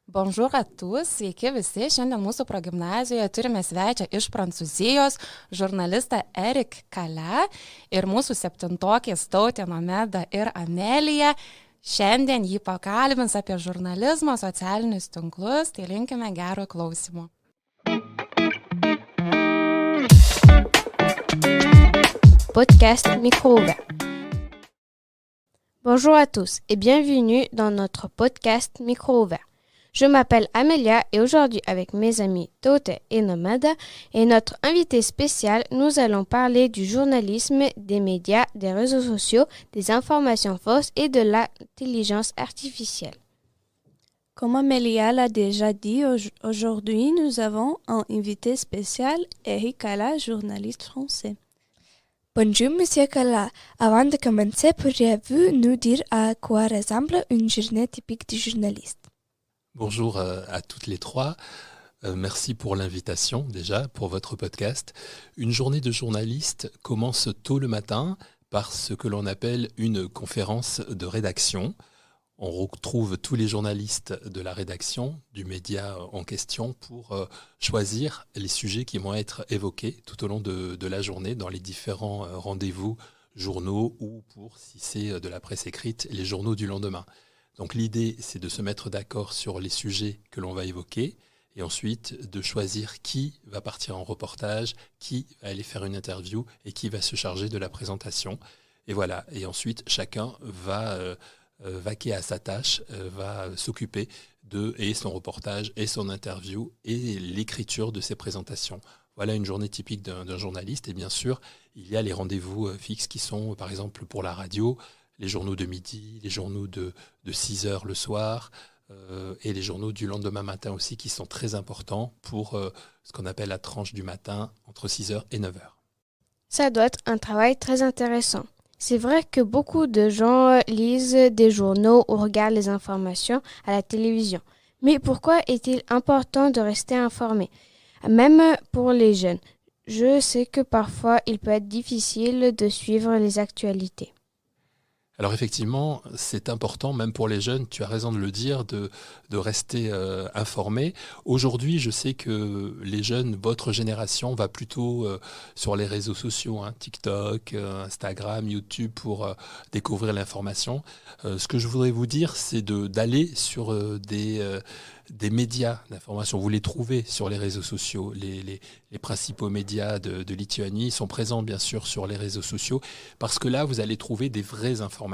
Bonjour à tous, sveiki visi. Šiandien mūsų progimnazijoje turime svečią iš Prancūzijos, žurnalistą Eric Kale ir mūsų septintokės Tautė Nomeda ir Amelija. Šiandien jį pakalbins apie žurnalizmą, socialinius tinklus, tai linkime gero klausimo. Podcast micro ouvert. Bonjour à tous et bienvenue dans notre podcast micro ouvert. Je m'appelle Amelia et aujourd'hui avec mes amis Taute et Nomada et notre invité spécial, nous allons parler du journalisme, des médias, des réseaux sociaux, des informations fausses et de l'intelligence artificielle. Comme Amelia l'a déjà dit, aujourd'hui nous avons un invité spécial, Eric Kala, journaliste français. Bonjour Monsieur Kala. Avant de commencer, pourriez-vous nous dire à quoi ressemble une journée typique du journaliste? Bonjour à toutes les trois. Merci pour l'invitation déjà, pour votre podcast. Une journée de journaliste commence tôt le matin par ce que l'on appelle une conférence de rédaction. On retrouve tous les journalistes de la rédaction, du média en question, pour choisir les sujets qui vont être évoqués tout au long de la journée dans les différents rendez-vous, journaux ou pour, si c'est de la presse écrite, les journaux du lendemain. Donc l'idée, c'est de se mettre d'accord sur les sujets que l'on va évoquer et ensuite de choisir qui va partir en reportage, qui va aller faire une interview et qui va se charger de la présentation. Et voilà. Et ensuite, chacun va vaquer à sa tâche, va s'occuper de et son reportage et son interview et l'écriture de ses présentations. Voilà une journée typique d'un journaliste. Et bien sûr, il y a les rendez-vous fixes qui sont, par exemple, pour la radio, les journaux de midi, les journaux de 6 heures le soir et les journaux du lendemain matin aussi qui sont très importants pour ce qu'on appelle la tranche du matin entre 6 heures et 9 heures. Ça doit être un travail très intéressant. C'est vrai que beaucoup de gens lisent des journaux ou regardent les informations à la télévision. Mais pourquoi est-il important de rester informé? Même pour les jeunes. Je sais que parfois il peut être difficile de suivre les actualités. Alors effectivement, c'est important, même pour les jeunes, tu as raison de le dire, de rester informé. Aujourd'hui, je sais que les jeunes, votre génération, va plutôt sur les réseaux sociaux, TikTok, Instagram, YouTube, pour découvrir l'information. Ce que je voudrais vous dire, c'est d'aller sur des médias d'information. Vous les trouvez sur les réseaux sociaux. Les principaux médias de Lituanie sont présents bien sûr sur les réseaux sociaux parce que là, vous allez trouver des vraies informations.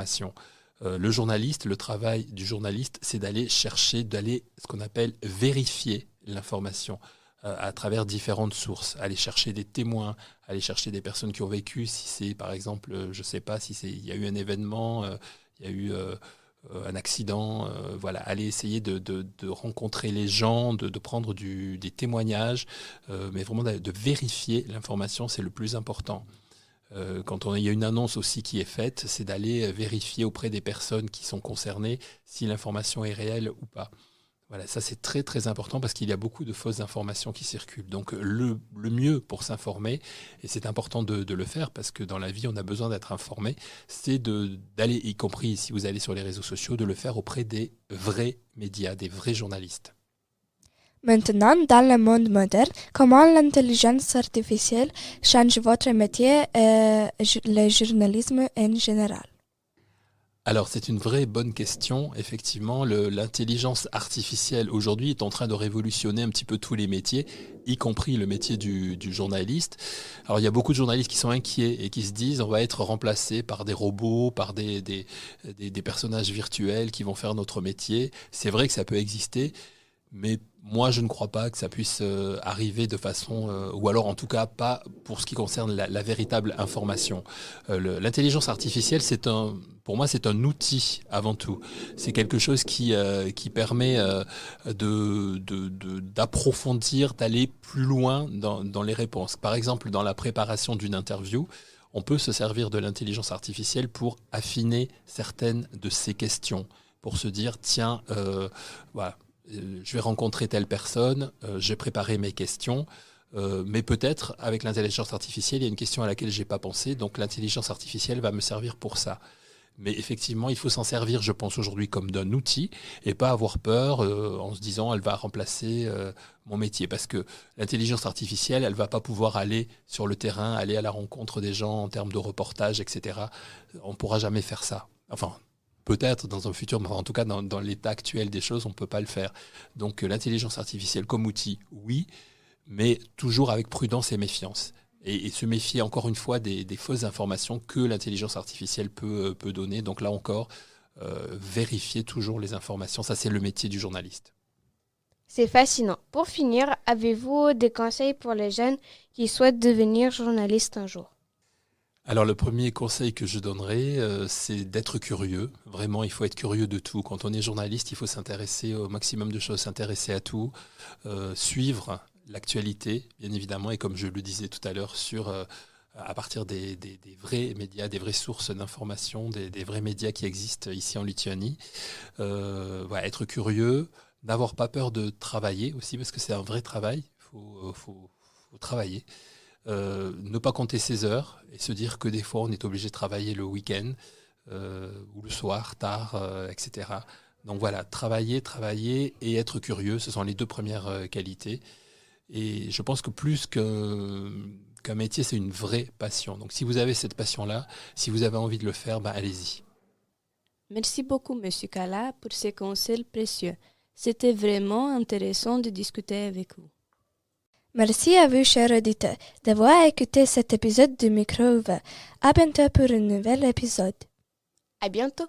Le journaliste, le travail du journaliste, c'est d'aller chercher, d'aller ce qu'on appelle vérifier l'information à travers différentes sources. Aller chercher des témoins, aller chercher des personnes qui ont vécu. Si c'est par exemple, je ne sais pas, il y a eu un événement, il y a eu un accident, aller essayer de rencontrer les gens, de prendre des témoignages, mais vraiment de vérifier l'information, c'est le plus important. Quand il y a une annonce aussi qui est faite, c'est d'aller vérifier auprès des personnes qui sont concernées si l'information est réelle ou pas. Voilà, ça c'est très très important parce qu'il y a beaucoup de fausses informations qui circulent. Donc le mieux pour s'informer, et c'est important de le faire parce que dans la vie on a besoin d'être informé, c'est d'aller, y compris si vous allez sur les réseaux sociaux, de le faire auprès des vrais médias, des vrais journalistes. Maintenant, dans le monde moderne, comment l'intelligence artificielle change votre métier et le journalisme en général? Alors c'est une vraie bonne question. Effectivement, l'intelligence artificielle aujourd'hui est en train de révolutionner un petit peu tous les métiers, y compris le métier du journaliste. Alors il y a beaucoup de journalistes qui sont inquiets et qui se disent on va être remplacé par des robots, par des personnages virtuels qui vont faire notre métier. C'est vrai que ça peut exister, mais moi je ne crois pas que ça puisse arriver de façon, ou alors en tout cas pas pour ce qui concerne la véritable information. L'intelligence artificielle, pour moi c'est un outil avant tout. C'est quelque chose qui permet d'approfondir, d'aller plus loin dans les réponses. Par exemple, dans la préparation d'une interview, on peut se servir de l'intelligence artificielle pour affiner certaines de ces questions, pour se dire tiens, voilà. Je vais rencontrer telle personne, j'ai préparé mes questions, mais peut-être avec l'intelligence artificielle, il y a une question à laquelle je n'ai pas pensé, donc l'intelligence artificielle va me servir pour ça. Mais effectivement, il faut s'en servir, je pense, aujourd'hui comme d'un outil et pas avoir peur en se disant elle va remplacer mon métier. Parce que l'intelligence artificielle, elle ne va pas pouvoir aller sur le terrain, aller à la rencontre des gens en termes de reportage, etc. On ne pourra jamais faire ça. Enfin, peut-être dans un futur, mais en tout cas dans l'état actuel des choses, on ne peut pas le faire. Donc l'intelligence artificielle comme outil, oui, mais toujours avec prudence et méfiance. Et se méfier encore une fois des fausses informations que l'intelligence artificielle peut donner. Donc là encore, vérifier toujours les informations. Ça, c'est le métier du journaliste. C'est fascinant. Pour finir, avez-vous des conseils pour les jeunes qui souhaitent devenir journalistes un jour? Alors le premier conseil que je donnerais, c'est d'être curieux. Vraiment, il faut être curieux de tout. Quand on est journaliste, il faut s'intéresser au maximum de choses, s'intéresser à tout, suivre l'actualité, bien évidemment, et comme je le disais tout à l'heure, à partir des vrais médias, des vraies sources d'information, des vrais médias qui existent ici en Lituanie. Être curieux, n'avoir pas peur de travailler aussi, parce que c'est un vrai travail, il faut travailler. Ne pas compter ses heures et se dire que des fois on est obligé de travailler le week-end ou le soir, tard, etc. Donc voilà, travailler et être curieux, ce sont les deux premières qualités. Et je pense que plus qu'un métier, c'est une vraie passion. Donc si vous avez cette passion-là, si vous avez envie de le faire, allez-y. Merci beaucoup, M. Kala, pour ces conseils précieux. C'était vraiment intéressant de discuter avec vous. Merci à vous, chers auditeurs, d'avoir écouté cet épisode du Micro ouvert. À bientôt pour un nouvel épisode. À bientôt.